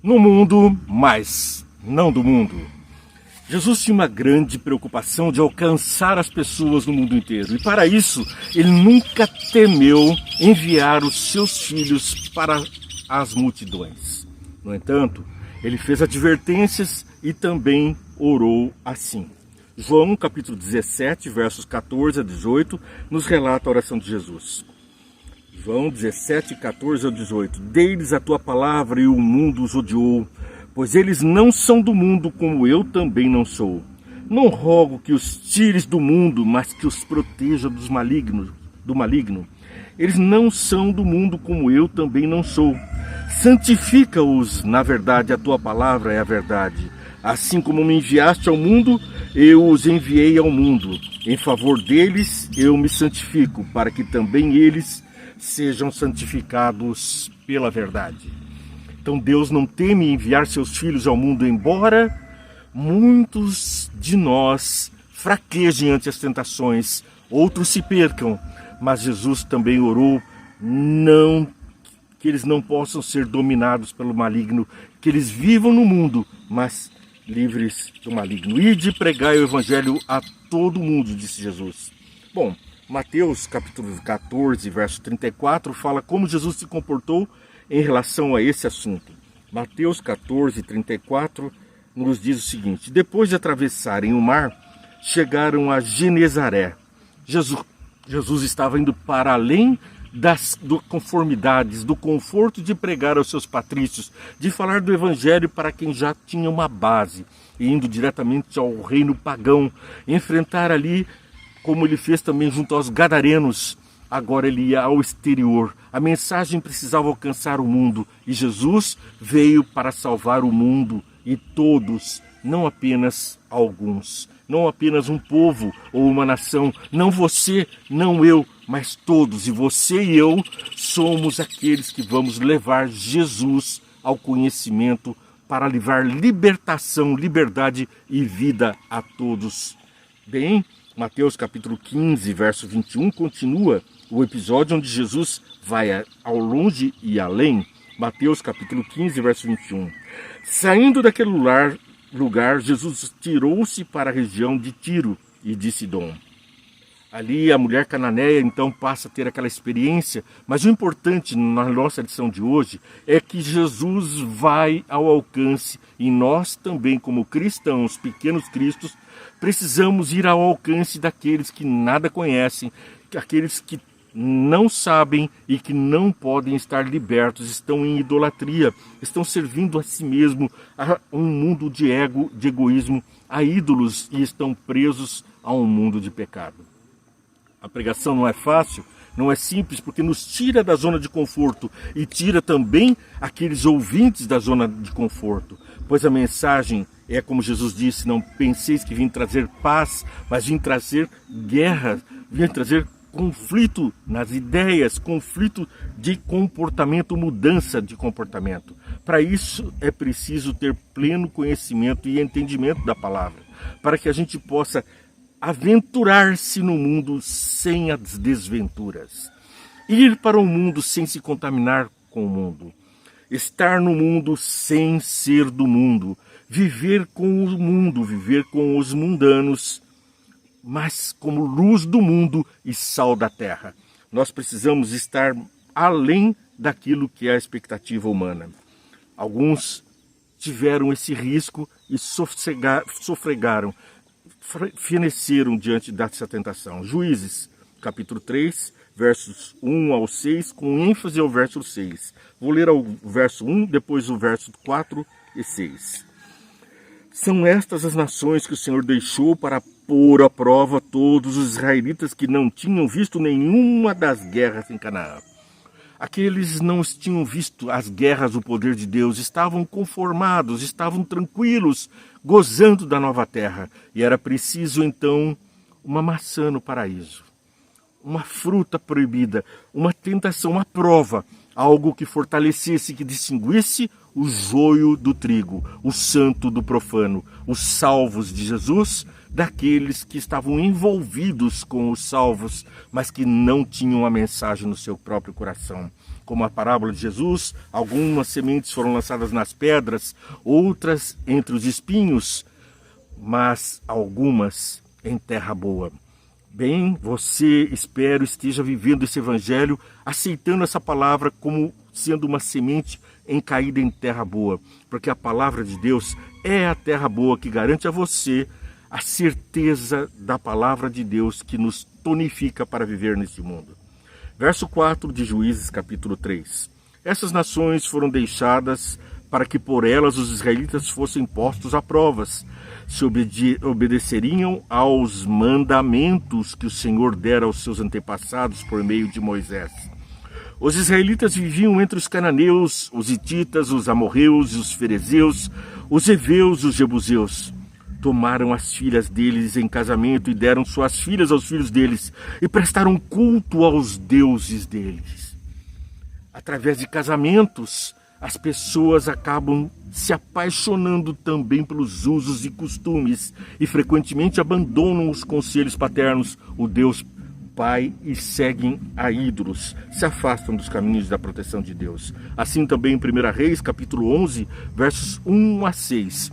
no mundo, mas não do mundo. Jesus tinha uma grande preocupação de alcançar as pessoas no mundo inteiro. E para isso, ele nunca temeu enviar os seus filhos para as multidões. No entanto, ele fez advertências e também orou assim. João, capítulo 17, versos 14 a 18, nos relata a oração de Jesus. João 17, 14 a 18. Dei-lhes a tua palavra e o mundo os odiou, pois eles não são do mundo como eu também não sou. Não rogo que os tires do mundo, mas que os proteja do maligno. Eles não são do mundo como eu também não sou. Santifica-os, na verdade, a tua palavra é a verdade. Assim como me enviaste ao mundo, eu os enviei ao mundo. Em favor deles eu me santifico, para que também eles sejam santificados pela verdade. Então Deus não teme enviar seus filhos ao mundo, embora muitos de nós fraquejem ante as tentações, outros se percam, mas Jesus também orou que eles não possam ser dominados pelo maligno, que eles vivam no mundo, mas livres do maligno. Ide pregai o evangelho a todo mundo, disse Jesus. Bom, Mateus capítulo 14, verso 34, fala como Jesus se comportou em relação a esse assunto. Mateus 14, 34 nos diz o seguinte: depois de atravessarem o mar, chegaram a Genezaré. Jesus estava indo para além das conformidades, do conforto de pregar aos seus patrícios, de falar do evangelho para quem já tinha uma base, e indo diretamente ao reino pagão, enfrentar ali, como ele fez também junto aos gadarenos. Agora ele ia ao exterior. A mensagem precisava alcançar o mundo, e Jesus veio para salvar o mundo e todos, não apenas alguns, não apenas um povo ou uma nação, não você, não eu, mas todos. E você e eu somos aqueles que vamos levar Jesus ao conhecimento para levar libertação, liberdade e vida a todos. Bem, Mateus capítulo 15, verso 21, continua o episódio onde Jesus vai ao longe e além. Mateus capítulo 15, verso 21. Saindo daquele lugar, Jesus tirou-se para a região de Tiro e de Sidom. Ali a mulher cananeia então passa a ter aquela experiência, mas o importante na nossa lição de hoje é que Jesus vai ao alcance, e nós também, como cristãos, pequenos cristos, precisamos ir ao alcance daqueles que nada conhecem, aqueles que não sabem e que não podem estar libertos, estão em idolatria, estão servindo a si mesmo, a um mundo de ego, de egoísmo, a ídolos, e estão presos a um mundo de pecado. A pregação não é fácil, não é simples, porque nos tira da zona de conforto e tira também aqueles ouvintes da zona de conforto, pois a mensagem é como Jesus disse: não penseis que vim trazer paz, mas vim trazer guerra, vim trazer conflito nas ideias, conflito de comportamento, mudança de comportamento. Para isso é preciso ter pleno conhecimento e entendimento da palavra, para que a gente possa aventurar-se no mundo sem as desventuras, ir para o mundo sem se contaminar com o mundo, estar no mundo sem ser do mundo, viver com o mundo, viver com os mundanos, mas como luz do mundo e sal da terra. Nós precisamos estar além daquilo que é a expectativa humana. Alguns tiveram esse risco e sofregaram, feneceram diante dessa tentação. Juízes, capítulo 3, versos 1 ao 6, com ênfase ao verso 6. Vou ler o verso 1, depois o verso 4 e 6. São estas as nações que o Senhor deixou para pôr à prova todos os israelitas que não tinham visto nenhuma das guerras em Canaã. Aqueles não tinham visto as guerras do poder de Deus, estavam conformados, estavam tranquilos, gozando da nova terra. E era preciso então uma maçã no paraíso, uma fruta proibida, uma tentação, uma prova, algo que fortalecesse, que distinguisse o joio do trigo, o santo do profano, os salvos de Jesus daqueles que estavam envolvidos com os salvos, mas que não tinham a mensagem no seu próprio coração. como a parábola de Jesus, algumas sementes foram lançadas nas pedras, outras entre os espinhos, mas algumas em terra boa. Bem, você, espero, esteja vivendo esse evangelho, aceitando essa palavra como sendo uma semente caída em terra boa, porque a palavra de Deus é a terra boa que garante a você a certeza da palavra de Deus que nos tonifica para viver neste mundo. Verso 4 de Juízes, capítulo 3. Essas nações foram deixadas para que por elas os israelitas fossem postos a provas, se obedeceriam aos mandamentos que o Senhor dera aos seus antepassados por meio de Moisés. Os israelitas viviam entre os cananeus, os hititas, os amorreus, os ferezeus, os heveus, os jebuseus. Tomaram as filhas deles em casamento e deram suas filhas aos filhos deles e prestaram culto aos deuses deles. Através de casamentos, as pessoas acabam se apaixonando também pelos usos e costumes e frequentemente abandonam os conselhos paternos, o Deus Pai, e seguem a ídolos, se afastam dos caminhos da proteção de Deus. Assim também em 1 Reis, capítulo 11, versos 1 a 6.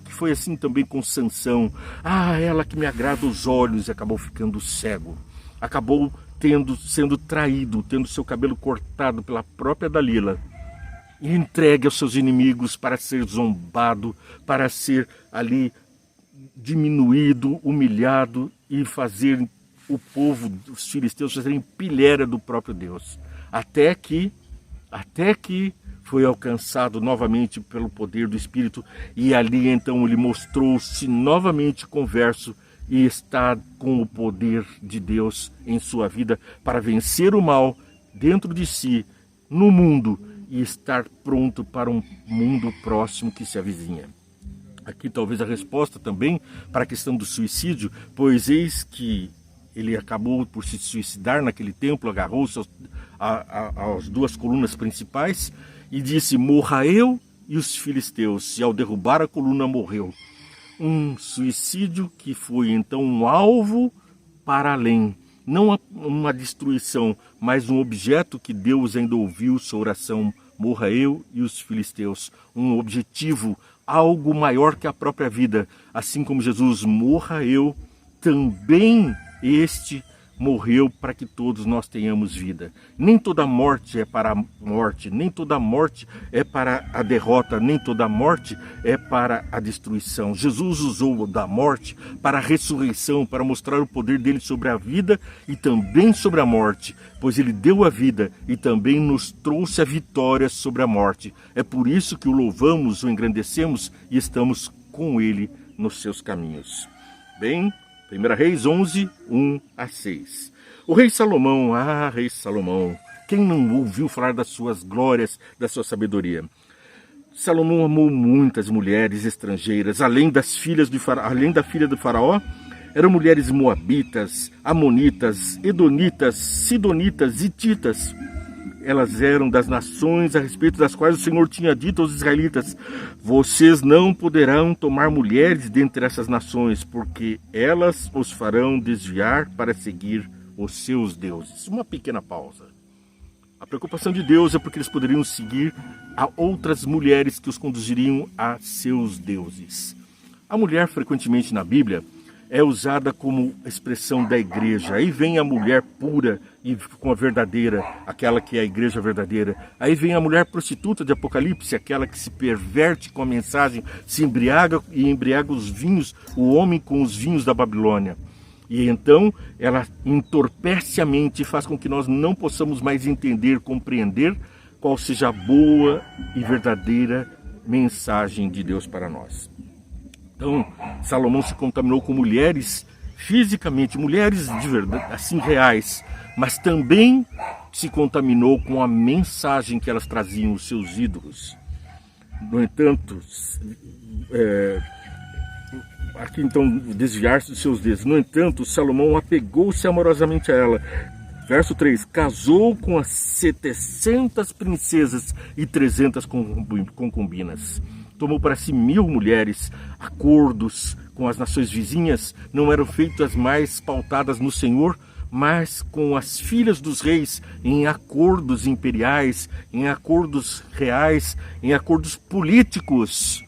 Foi assim também com Sansão. Ela que me agrada os olhos, e acabou ficando cego. Acabou sendo traído, tendo seu cabelo cortado pela própria Dalila. E entregue aos seus inimigos para ser zombado, para ser ali diminuído, humilhado e fazer o povo, os filisteus, fazerem pilhéria do próprio Deus. Até que foi alcançado novamente pelo poder do Espírito, e ali então ele mostrou-se novamente converso e está com o poder de Deus em sua vida para vencer o mal dentro de si, no mundo, e estar pronto para um mundo próximo que se avizinha. Aqui talvez a resposta também para a questão do suicídio, pois eis que ele acabou por se suicidar naquele templo, agarrou-se às duas colunas principais e disse: morra eu e os filisteus, e ao derrubar a coluna morreu. Um suicídio que foi então um alvo para além, não uma destruição, mas um objeto que Deus ainda ouviu sua oração: morra eu e os filisteus. Um objetivo, algo maior que a própria vida. Assim como Jesus: morra eu, também este morreu para que todos nós tenhamos vida. Nem toda morte é para a morte, nem toda morte é para a derrota, nem toda morte é para a destruição. Jesus usou da morte para a ressurreição, para mostrar o poder dele sobre a vida e também sobre a morte, pois ele deu a vida e também nos trouxe a vitória sobre a morte. É por isso que o louvamos, o engrandecemos e estamos com ele nos seus caminhos. Bem, 1 Reis 11, 1 a 6. O rei Salomão, rei Salomão, quem não ouviu falar das suas glórias, da sua sabedoria? Salomão amou muitas mulheres estrangeiras, além da filha do faraó, eram mulheres moabitas, amonitas, edonitas, sidonitas, hititas. Elas eram das nações a respeito das quais o Senhor tinha dito aos israelitas: vocês não poderão tomar mulheres dentre essas nações, porque elas os farão desviar para seguir os seus deuses. Uma pequena pausa. A preocupação de Deus é porque eles poderiam seguir a outras mulheres que os conduziriam a seus deuses. A mulher, frequentemente na Bíblia, é usada como expressão da igreja. Aí vem a mulher pura e com a verdadeira, aquela que é a igreja verdadeira. Aí vem a mulher prostituta de Apocalipse, aquela que se perverte com a mensagem, se embriaga e embriaga os vinhos, o homem com os vinhos da Babilônia. E então ela entorpece a mente e faz com que nós não possamos mais entender, compreender qual seja a boa e verdadeira mensagem de Deus para nós. Então, Salomão se contaminou com mulheres fisicamente, mulheres de verdade, assim reais, mas também se contaminou com a mensagem que elas traziam, os seus ídolos. No entanto, aqui então, desviar-se dos seus deuses. No entanto, Salomão apegou-se amorosamente a ela. Verso 3, casou com as 700 princesas e 300 concubinas. Tomou para si 1000 mulheres. Acordos com as nações vizinhas não eram feitas mais pautadas no Senhor, mas com as filhas dos reis em acordos imperiais, em acordos reais, em acordos políticos.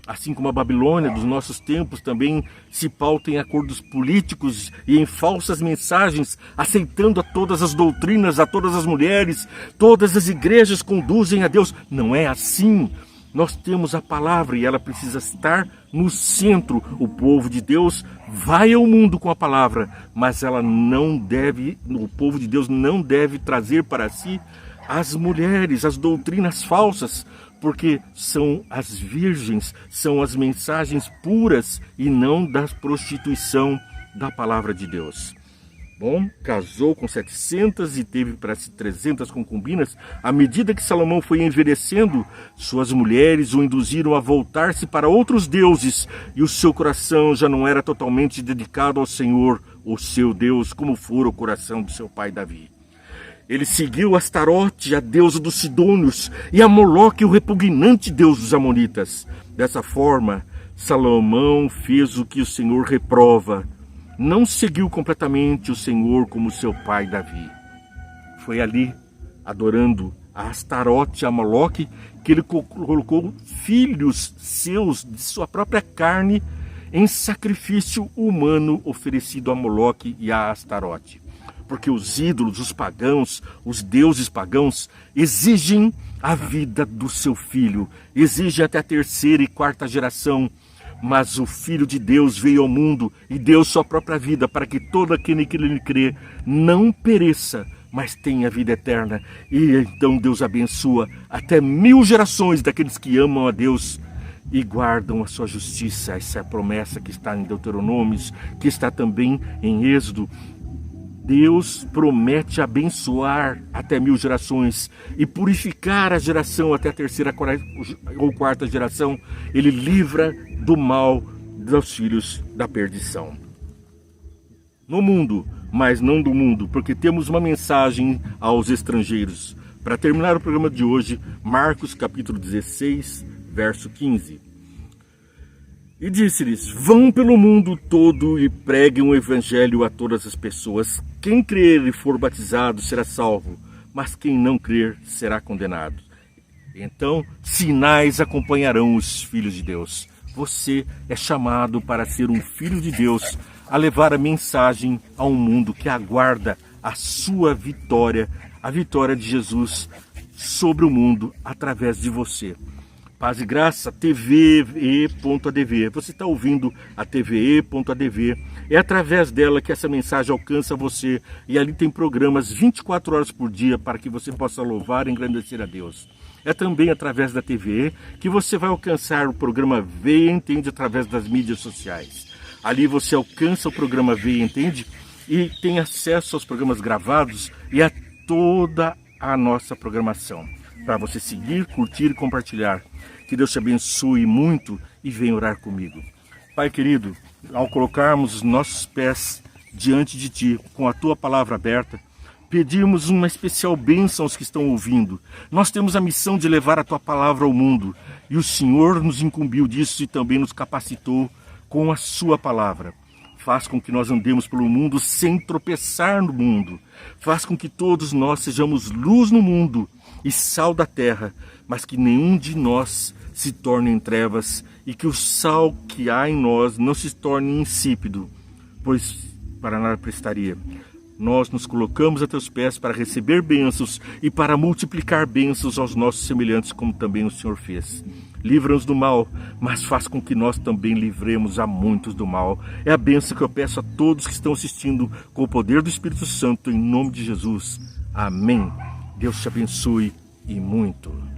Assim como a Babilônia dos nossos tempos também se pauta em acordos políticos e em falsas mensagens, aceitando a todas as doutrinas, a todas as mulheres, todas as igrejas conduzem a Deus. Não é assim. Nós temos a palavra e ela precisa estar no centro. O povo de Deus vai ao mundo com a palavra, mas o povo de Deus não deve trazer para si as mulheres, as doutrinas falsas, porque são as virgens, são as mensagens puras e não da prostituição da palavra de Deus. Bom, casou com 700 e teve para si 300 concubinas. À medida que Salomão foi envelhecendo, suas mulheres o induziram a voltar-se para outros deuses, e o seu coração já não era totalmente dedicado ao Senhor, o seu Deus, como fora o coração de seu pai Davi. Ele seguiu Astarote, a deusa dos Sidônios, e a Moloque, o repugnante deus dos Amonitas. Dessa forma, Salomão fez o que o Senhor reprova. Não seguiu completamente o Senhor como seu pai Davi. Foi ali, adorando a Astarote e a Moloque, que ele colocou filhos seus de sua própria carne em sacrifício humano oferecido a Moloque e a Astarote. Porque os ídolos, os pagãos, os deuses pagãos exigem a vida do seu filho, exigem até a 3ª e 4ª geração. Mas o Filho de Deus veio ao mundo e deu sua própria vida para que todo aquele que nele crê não pereça, mas tenha vida eterna. E então Deus abençoa até 1000 gerações daqueles que amam a Deus e guardam a sua justiça. Essa é a promessa que está em Deuteronômio, que está também em Êxodo. Deus promete abençoar até 1000 gerações e purificar a geração até a 3ª ou 4ª geração. Ele livra do mal dos filhos da perdição. No mundo, mas não do mundo, porque temos uma mensagem aos estrangeiros. Para terminar o programa de hoje, Marcos capítulo 16, verso 15. E disse-lhes: vão pelo mundo todo e preguem o evangelho a todas as pessoas. Quem crer e for batizado será salvo, mas quem não crer será condenado. Então, sinais acompanharão os filhos de Deus. Você é chamado para ser um filho de Deus, a levar a mensagem a um mundo que aguarda a sua vitória, a vitória de Jesus sobre o mundo através de você. Paz e Graça, TVE.adv. Você está ouvindo a TVE.adv. É através dela que essa mensagem alcança você. E ali tem programas 24 horas por dia para que você possa louvar e engrandecer a Deus. É também através da TVE que você vai alcançar o programa Veja e Entende através das mídias sociais. Ali você alcança o programa Veja e Entende e tem acesso aos programas gravados e a toda a nossa programação. Para você seguir, curtir e compartilhar. Que Deus te abençoe muito e venha orar comigo. Pai querido, ao colocarmos os nossos pés diante de Ti, com a Tua palavra aberta, pedimos uma especial bênção aos que estão ouvindo. Nós temos a missão de levar a Tua palavra ao mundo e o Senhor nos incumbiu disso e também nos capacitou com a Sua palavra. Faz com que nós andemos pelo mundo sem tropeçar no mundo. Faz com que todos nós sejamos luz no mundo e sal da terra, mas que nenhum de nós se torne em trevas e que o sal que há em nós não se torne insípido, pois para nada prestaria. Nós nos colocamos a Teus pés para receber bênçãos e para multiplicar bênçãos aos nossos semelhantes, como também o Senhor fez. Livra-nos do mal, mas faz com que nós também livremos a muitos do mal. É a bênção que eu peço a todos que estão assistindo com o poder do Espírito Santo, em nome de Jesus. Amém. Deus te abençoe e muito.